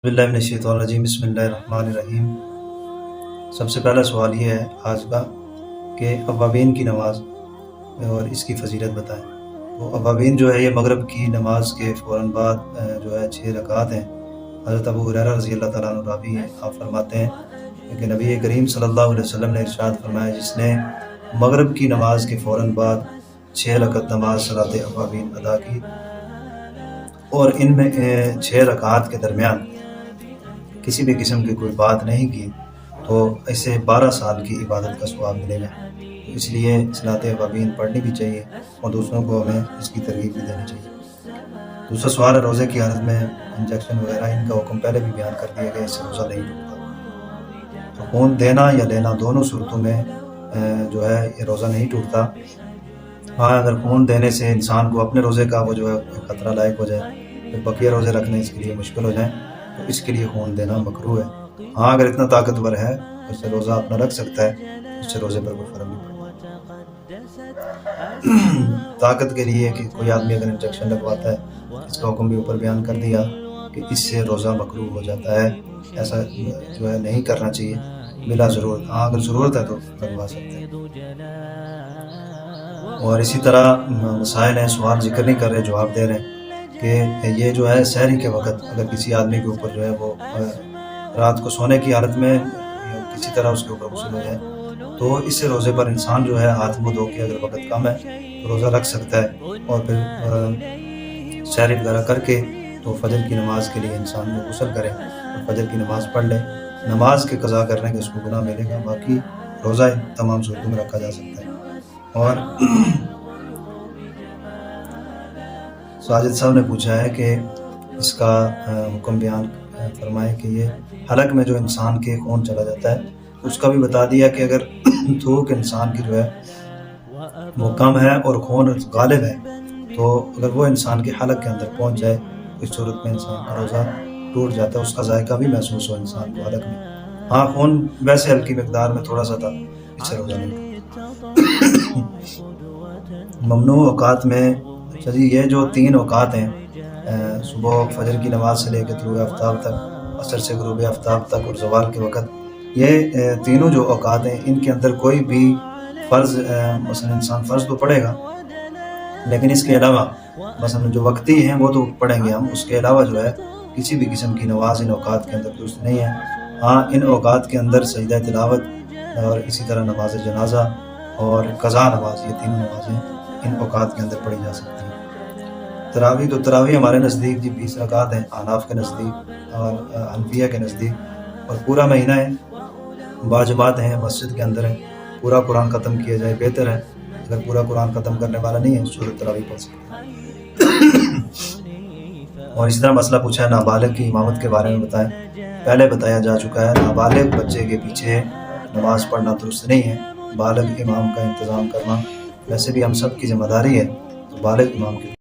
बिस्मिल्लाहिर्रहमानिर्रहीम बिस्मिल्लाहिर्रहमानिर्रहीम। सबसे पहला सवाल ये है आज का कि अवाबीन की नमाज़ और इसकी फजीलत बताएं। तो अवाबीन जो है ये मगरिब की नमाज के फ़ौरन बाद जो है 6 रकात हैं। हज़रत अबू हुरैरा रज़ी अल्लाह तआला अन्हु रावी हैं, आप फरमाते हैं कि नबी करीम सल्लल्लाहु अलैहि वसल्लम ने इरशाद फरमाया, जिसने मगरिब की नमाज के फ़ौरन बाद 6 रकात नमाज सलात अवाबीन अदा की और इनमें 6 रकात के दरमियान किसी भी किस्म की कोई बात नहीं की तो इसे 12 साल की इबादत का सवाब मिलेगा। तो इसलिए सलात अवाबीन पढ़नी भी चाहिए और दूसरों को हमें इसकी तरगीब भी देनी चाहिए। दूसरा सवाल है, रोज़े की हालत में इंजेक्शन वगैरह इनका हुक्म पहले भी बयान कर दिया गया, इससे रोज़ा नहीं टूटता। तो खून देना या लेना दोनों सूरतों में जो है ये रोज़ा नहीं टूटता। हाँ, अगर खून देने से इंसान को अपने रोज़े का वो जो है ख़तरा लायक हो जाए, फिर बकिया रोज़े रखने इसके लिए मुश्किल हो जाए, तो इसके लिए खून देना मकरूह है। हाँ, अगर इतना ताकतवर है तो उससे रोज़ा अपना रख सकता है, उससे रोज़े पर कोई फ़र्क नहीं पड़ता। ताकत के लिए कि कोई आदमी अगर इंजेक्शन लगवाता है, इसका हुक्म भी ऊपर बयान कर दिया कि इससे रोज़ा मकरूह हो जाता है। ऐसा जो है नहीं करना चाहिए बिला ज़रूरत। हाँ, अगर ज़रूरत है तो लगवा सकते हैं। और इसी तरह मसाइल हैं, सवाल ज़िक्र नहीं कर रहे, जवाब दे रहे हैं कि ये जो है सहरी के वक़्त अगर किसी आदमी के ऊपर जो है वो रात को सोने की हालत में किसी तरह उसके ऊपर गुस्ल हो जाए, तो इससे रोज़े पर इंसान जो है हाथ मुँह धो के अगर वक़्त कम है तो रोज़ा रख सकता है और फिर सहरी वगैरह करके तो फजर की नमाज के लिए इंसान जो गुस्ल करे और फजर की नमाज़ पढ़ ले, नमाज के कज़ा करने के उसको गुनाह मिलेगा, बाकी रोज़ा तमाम सूरतों में रखा जा सकता है। और साजिद साहब ने पूछा है कि इसका हुक्म बयान फरमाए कि ये हलक में जो इंसान के खून चला जाता है उसका भी बता दिया कि अगर थूक इंसान की जो है वो कम है और खून गालिब है, तो अगर वो इंसान के हलक के अंदर पहुंच जाए तो इस सूरत में इंसान का रोज़ा टूट जाता है, उसका जायका भी महसूस हो इंसान को हलक में। हाँ, खून वैसे हल्की मिकदार में थोड़ा सा था, इससे रोज़ा नहीं टूटा। ममनू औकात में जी ये जो 3 औकात हैं, सुबह फजर की नमाज से लेकर तुलुए आफ्ताब तक, असर से गुरूब आफ्ताब तक और ज़वाल के वक़्त, ये तीनों जो औकात हैं इनके अंदर कोई भी फ़र्ज़ मसलन इंसान फ़र्ज़ तो पढ़ेगा, लेकिन इसके अलावा मसलन जो वक्ती हैं वो तो पढ़ेंगे हम, उसके अलावा जो है किसी भी किस्म की नमाज इन औकात के अंदर दुरुस्त नहीं है। हाँ, इन औकात के अंदर सजदा तिलावत और इसी तरह नमाज जनाजा और क़ज़ा नमाज, ये तीनों नमाज़ें इन औकात के अंदर पढ़ी जा सकती हैं। तरावी हमारे नज़दीक जी 20 रकात हैं, अहनाफ के नज़दीक और हनफिया के नज़दीक, और पूरा महीना है, बाजमात हैं, मस्जिद के अंदर है, पूरा कुरान ख़त्म किया जाए बेहतर है। अगर पूरा कुरान ख़त्म करने वाला नहीं है सूरत तरावी पढ़ सकते हैं। और इसी तरह मसला पूछा है नाबालिग की इमामत के बारे में बताएं। पहले बताया जा चुका है, नाबालिग बच्चे के पीछे नमाज पढ़ना दुरुस्त नहीं है, बालिग इमाम का इंतज़ाम करना वैसे भी हम सब की जिम्मेदारी है, तो बालिग इमाम की